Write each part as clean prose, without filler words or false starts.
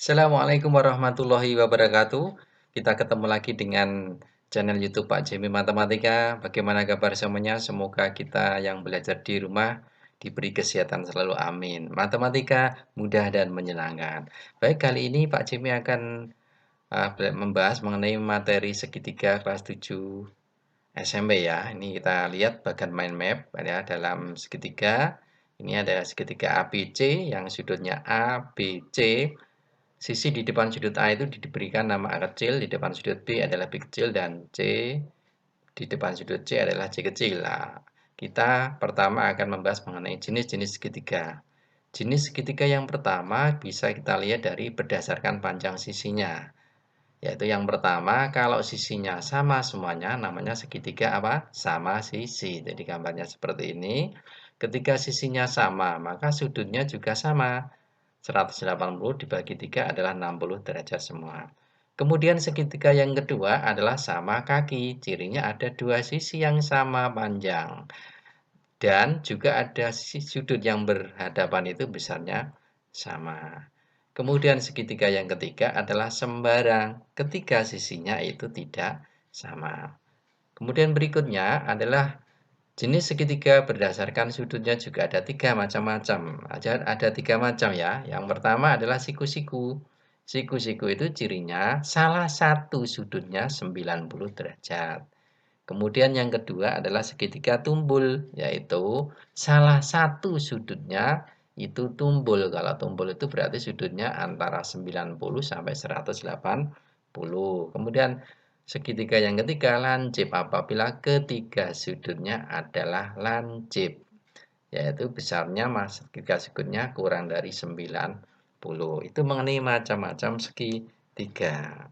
Assalamualaikum warahmatullahi wabarakatuh. Kita ketemu lagi dengan channel YouTube Pak Jemi Matematika. Bagaimana kabar semuanya? Semoga kita yang belajar di rumah diberi kesehatan selalu, amin. Matematika mudah dan menyenangkan. Baik, kali ini Pak Jemi akan membahas mengenai materi segitiga kelas 7 SMP ya. Ini kita lihat bagian mind map ya dalam segitiga. Ini ada segitiga ABC yang sudutnya A, B, C. Sisi di depan sudut A itu diberikan nama A kecil, di depan sudut B adalah B kecil, dan C di depan sudut C adalah C kecil. Nah, kita pertama akan membahas mengenai jenis-jenis segitiga. Jenis segitiga yang pertama bisa kita lihat dari berdasarkan panjang sisinya. Yaitu yang pertama, kalau sisinya sama semuanya, namanya segitiga apa? Sama sisi. Jadi gambarnya seperti ini. Ketika sisinya sama, maka sudutnya juga sama. 180 dibagi 3 adalah 60 derajat semua. Kemudian segitiga yang kedua adalah sama kaki. Cirinya ada dua sisi yang sama panjang. Dan juga ada sudut yang berhadapan itu besarnya sama. Kemudian segitiga yang ketiga adalah sembarang. Ketiga sisinya itu tidak sama. Kemudian berikutnya adalah jenis segitiga berdasarkan sudutnya juga ada macam-macam. Ada tiga macam ya. Yang pertama adalah siku-siku. Siku-siku itu cirinya salah satu sudutnya 90 derajat. Kemudian yang kedua adalah segitiga tumbul, yaitu salah satu sudutnya itu tumbul. Kalau tumbul itu berarti sudutnya antara 90 sampai 180. Kemudian segitiga yang ketiga lancip apabila ketiga sudutnya adalah lancip, yaitu besarnya segitiga sudutnya kurang dari 90. Itu mengenai macam-macam segitiga.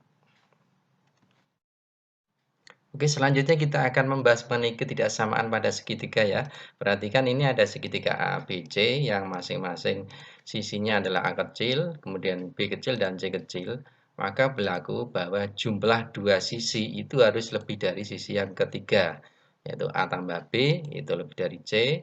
Oke, selanjutnya kita akan membahas mengenai ketidaksamaan pada segitiga ya. Perhatikan ini ada segitiga A, B, C yang masing-masing sisinya adalah A kecil, kemudian B kecil dan C kecil. Maka berlaku bahwa jumlah dua sisi itu harus lebih dari sisi yang ketiga, yaitu A tambah B itu lebih dari C,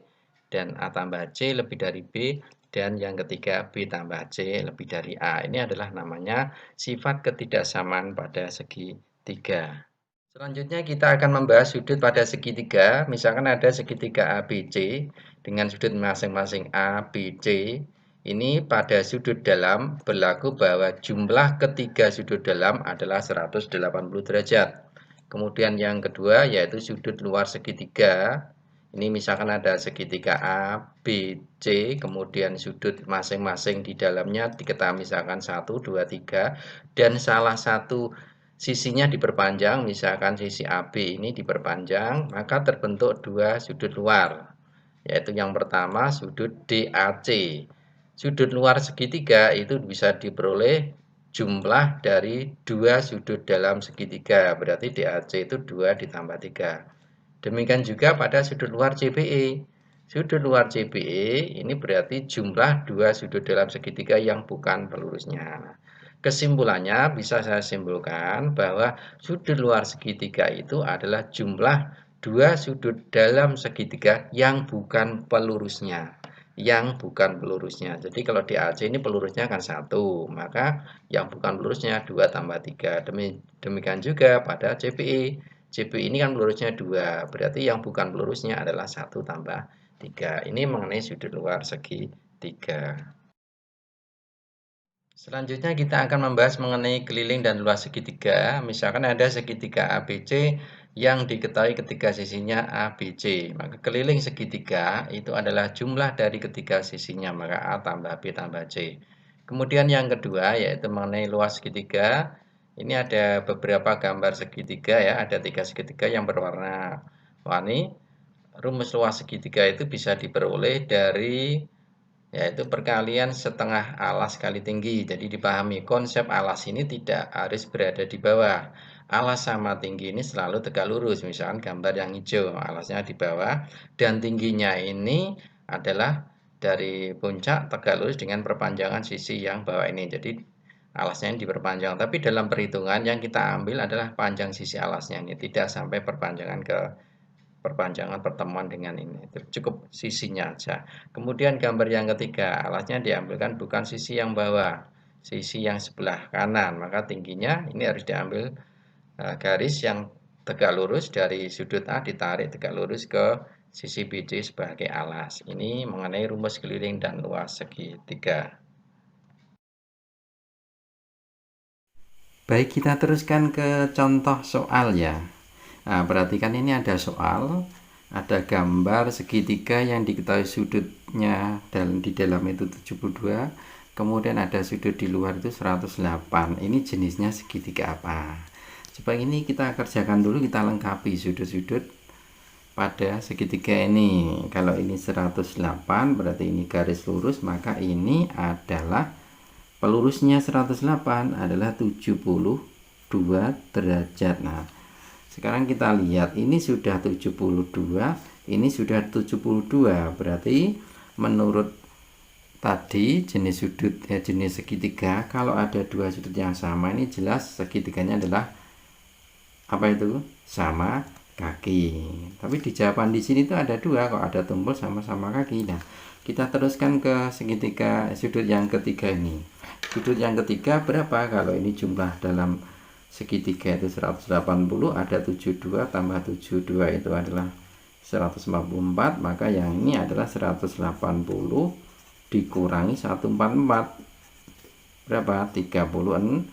dan A tambah C lebih dari B, dan yang ketiga B tambah C lebih dari A. Ini adalah namanya sifat ketidaksamaan pada segitiga. Selanjutnya kita akan membahas sudut pada segitiga. Misalkan ada segitiga ABC dengan sudut masing-masing A, B, C. Ini pada sudut dalam berlaku bahwa jumlah ketiga sudut dalam adalah 180 derajat. Kemudian yang kedua yaitu sudut luar segitiga. Ini misalkan ada segitiga A, B, C, kemudian sudut masing-masing di dalamnya kita misalkan 1, 2, 3, dan salah satu sisinya diperpanjang, misalkan sisi AB ini diperpanjang, maka terbentuk dua sudut luar, yaitu yang pertama sudut DAC. Sudut luar segitiga itu bisa diperoleh jumlah dari dua sudut dalam segitiga, berarti DAC itu 2 ditambah 3. Demikian juga pada sudut luar CBE. Sudut luar CBE ini berarti jumlah dua sudut dalam segitiga yang bukan pelurusnya. Kesimpulannya bisa saya simpulkan bahwa sudut luar segitiga itu adalah jumlah dua sudut dalam segitiga yang bukan pelurusnya. Jadi kalau di AC ini pelurusnya kan 1, maka yang bukan pelurusnya 2 tambah 3. Demikian juga pada CPI. CPI ini kan pelurusnya 2, berarti yang bukan pelurusnya adalah 1 tambah 3. Ini mengenai sudut luar segitiga. Selanjutnya kita akan membahas mengenai keliling dan luas segitiga. Misalkan ada segitiga ABC yang diketahui ketiga sisinya ABC. Maka keliling segitiga itu adalah jumlah dari ketiga sisinya, maka A tambah B tambah C. Kemudian yang kedua yaitu mengenai luas segitiga. Ini ada beberapa gambar segitiga ya, ada 3 segitiga yang berwarna warni. Rumus luas segitiga itu bisa diperoleh dari yaitu perkalian setengah alas kali tinggi. Jadi dipahami konsep alas ini tidak harus berada di bawah. Alas sama tinggi ini selalu tegak lurus. Misalkan gambar yang hijau, alasnya di bawah dan tingginya ini adalah dari puncak tegak lurus dengan perpanjangan sisi yang bawah ini. Jadi alasnya ini diperpanjang. Tapi dalam perhitungan yang kita ambil adalah panjang sisi alasnya ini, tidak sampai perpanjangan ke perpanjangan pertemuan dengan ini. Cukup sisinya aja. Kemudian gambar yang ketiga, alasnya diambilkan bukan sisi yang bawah. sisi yang sebelah kanan. Maka tingginya ini harus diambil garis yang tegak lurus dari sudut A ditarik tegak lurus ke sisi BD sebagai alas. Ini mengenai rumus keliling dan luas segitiga. Baik, kita teruskan ke contoh soal ya. Nah, perhatikan ini ada soal, ada gambar segitiga yang diketahui sudutnya di dalam itu 72, kemudian ada sudut di luar itu 108. Ini jenisnya segitiga apa? Coba ini kita kerjakan dulu, kita lengkapi sudut-sudut pada segitiga ini. Kalau ini 108 berarti ini garis lurus, maka ini adalah pelurusnya 108 adalah 72 derajat. Nah, sekarang kita lihat ini sudah 72, ini sudah 72. Berarti menurut tadi jenis sudut jenis segitiga, kalau ada dua sudut yang sama ini jelas segitiganya adalah apa itu? Sama kaki. Tapi di jawaban di sini tuh ada dua, kok ada tumpul sama-sama kaki. Nah, kita teruskan ke segitiga sudut yang ketiga ini. Sudut yang ketiga berapa? Kalau ini jumlah dalam segitiga itu 180, ada 72 tambah 72 itu adalah 154, maka yang ini adalah 180 dikurangi 144 berapa? 36.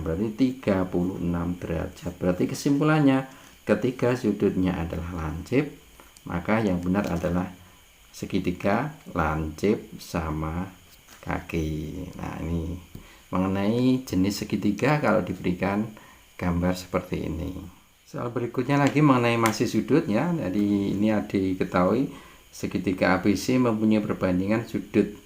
Berarti 36 derajat. Berarti kesimpulannya ketika sudutnya adalah lancip, maka yang benar adalah segitiga lancip sama kaki. Nah, ini mengenai jenis segitiga kalau diberikan gambar seperti ini. Soal berikutnya lagi mengenai masih sudut ya. Jadi ini diketahui segitiga ABC mempunyai perbandingan sudut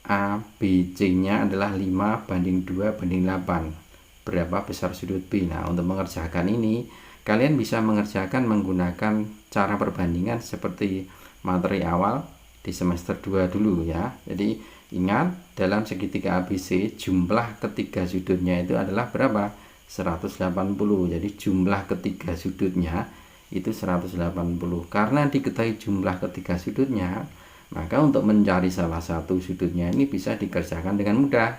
ABC-nya adalah 5:2:8. Berapa besar sudut B? Nah, untuk mengerjakan ini kalian bisa mengerjakan menggunakan cara perbandingan seperti materi awal di semester 2 dulu ya. Jadi ingat, dalam segitiga ABC jumlah ketiga sudutnya itu adalah berapa? 180. Jadi jumlah ketiga sudutnya itu 180. Karena diketahui jumlah ketiga sudutnya, maka untuk mencari salah satu sudutnya ini bisa dikerjakan dengan mudah.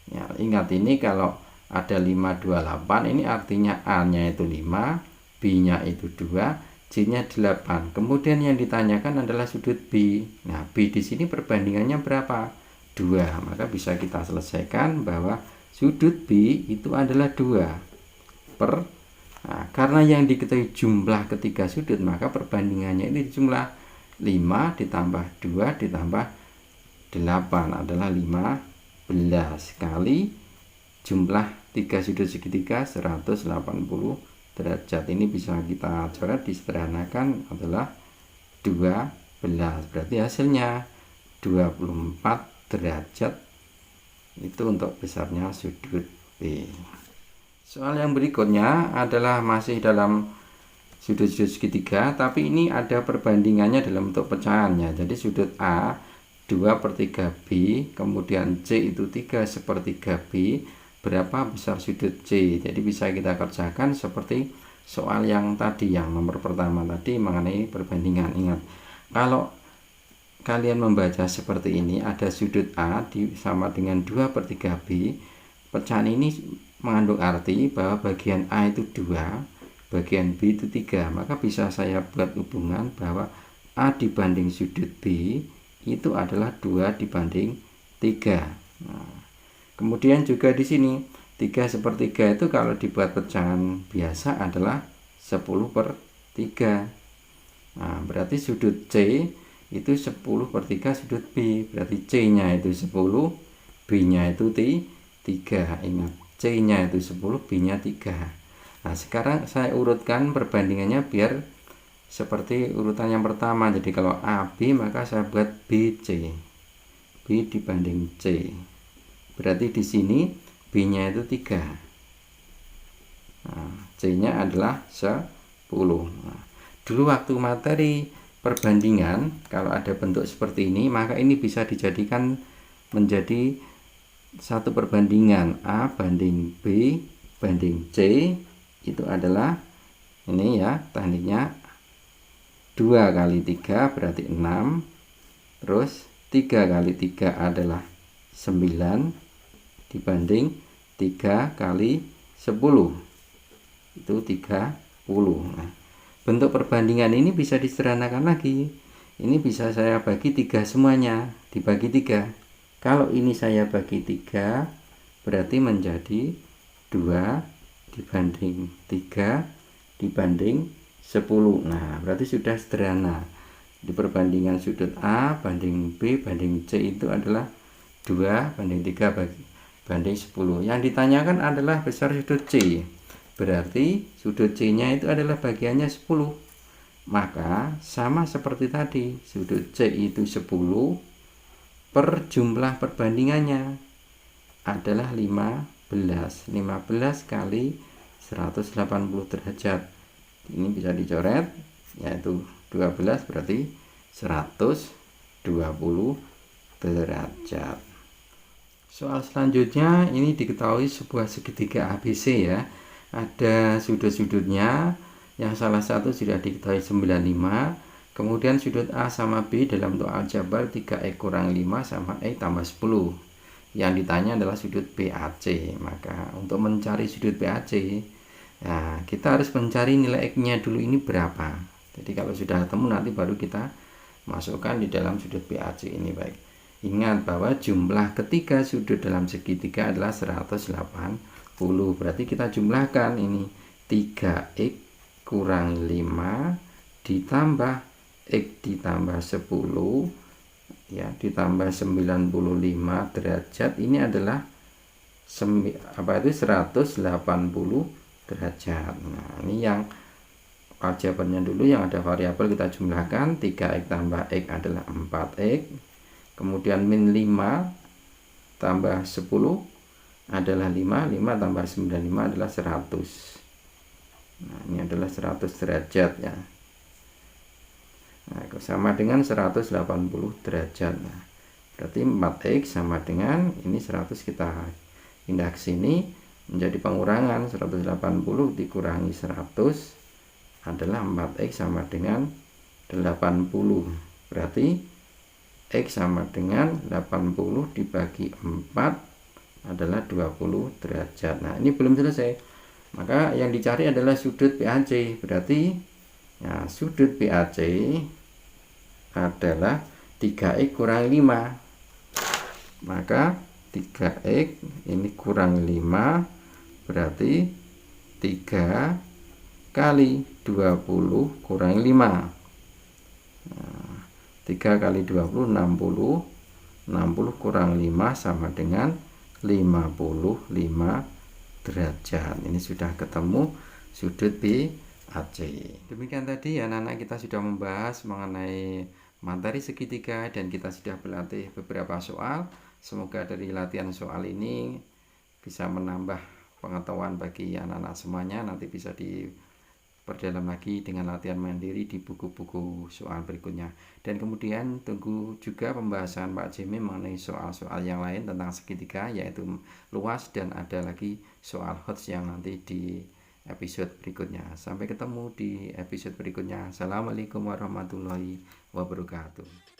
Ya, ingat ini kalau ada 528, ini artinya A-nya itu 5, B-nya itu 2, C-nya 8. Kemudian yang ditanyakan adalah sudut B. Nah, B di sini perbandingannya berapa? 2. Maka bisa kita selesaikan bahwa sudut B itu adalah 2 per. Nah, karena yang diketahui jumlah ketiga sudut, maka perbandingannya ini jumlah 5 ditambah 2 ditambah 8 adalah 15 kali jumlah 3 sudut segitiga 180 derajat. Ini bisa kita coret, disederhanakan adalah 12. Berarti hasilnya 24 derajat. Itu untuk besarnya sudut B. Soal yang berikutnya adalah masih dalam sudut-sudut segitiga, tapi ini ada perbandingannya dalam bentuk pecahannya. Jadi sudut A 2/3 B, kemudian C itu 3/3 B. Berapa besar sudut C? Jadi bisa kita kerjakan seperti soal yang tadi, yang nomor pertama tadi mengenai perbandingan. Ingat, kalau kalian membaca seperti ini, ada sudut A sama dengan 2/3 B. Pecahan ini mengandung arti bahwa bagian A itu 2, bagian B itu 3. Maka bisa saya buat hubungan bahwa A dibanding sudut B itu adalah 2/3. Nah, kemudian juga di sini 3/3 itu kalau dibuat pecahan biasa adalah 10/3. Nah, berarti sudut C itu 10/3 sudut B. Berarti C-nya itu 10, B-nya itu 3. Ingat, C-nya itu 10, B-nya 3. Nah, sekarang saya urutkan perbandingannya biar seperti urutan yang pertama. Jadi kalau AB maka saya buat BC. B dibanding C. Berarti di sini B-nya itu 3. Nah, C-nya adalah 10. Nah, dulu waktu materi perbandingan, kalau ada bentuk seperti ini, maka ini bisa dijadikan menjadi satu perbandingan A banding B banding C. Itu adalah ini ya, tekniknya 2 kali 3 berarti 6. Terus 3 kali 3 adalah 9. dibanding 3 kali 10. Itu 30. Nah, bentuk perbandingan ini bisa disederhanakan lagi. Ini bisa saya bagi 3 semuanya, dibagi 3. Kalau ini saya bagi 3, berarti menjadi 2 dibanding 3 dibanding 10. Nah, berarti sudah sederhana. Di perbandingan sudut A banding B banding C itu adalah 2 banding 3 banding 10. Yang ditanyakan adalah besar sudut C. Berarti sudut C-nya itu adalah bagiannya 10. Maka sama seperti tadi, sudut C itu 10 per jumlah perbandingannya adalah 15. 15 kali 180 derajat. Ini bisa dicoret, yaitu 12 berarti 120 derajat. Soal selanjutnya ini diketahui sebuah segitiga ABC ya. Ada sudut-sudutnya, yang salah satu sudah diketahui 95. Kemudian sudut A sama B dalam bentuk aljabar 3x kurang 5 sama x tambah 10. Yang ditanya adalah sudut BAC. Maka untuk mencari sudut BAC, nah, kita harus mencari nilai x-nya dulu ini berapa. Jadi kalau sudah ketemu nanti baru kita masukkan di dalam sudut BAC ini. Baik. Ingat bahwa jumlah ketiga sudut dalam segitiga adalah 180. Berarti kita jumlahkan ini 3x kurang 5 ditambah x ditambah 10 ya ditambah 95 derajat. Ini adalah 180 derajat. Nah, ini yang aljabarnya dulu, yang ada variabel kita jumlahkan. 3x tambah x adalah 4x, kemudian min 5 tambah 10 adalah 5, 5 tambah 95 adalah 100. Nah, ini adalah 100 derajat ya. Nah, sama dengan 180 derajat. Nah, berarti 4x sama dengan ini 100, kita pindah ke sini menjadi pengurangan. 180 dikurangi 100 adalah 4x sama dengan 80. Berarti x sama dengan 80 dibagi 4 adalah 20 derajat. Nah, ini belum selesai. Maka yang dicari adalah sudut BAC. Berarti ya, sudut BAC adalah 3x kurang 5. Maka 3x ini kurang 5 berarti 3 kali 20 kurang 5. Nah, 3 kali 20 60. 60 kurang 5 sama dengan 55 derajat. Ini sudah ketemu sudut BAC. Demikian tadi anak-anak, kita sudah membahas mengenai materi segitiga dan kita sudah berlatih beberapa soal. Semoga dari latihan soal ini bisa menambah pengetahuan bagi anak-anak semuanya. Nanti bisa diperdalam lagi dengan latihan mandiri di buku-buku soal berikutnya. Dan kemudian tunggu juga pembahasan Pak Jimmy mengenai soal-soal yang lain tentang segitiga, yaitu luas, dan ada lagi soal HOTS yang nanti di episode berikutnya. Sampai ketemu di episode berikutnya. Assalamualaikum warahmatullahi wabarakatuh.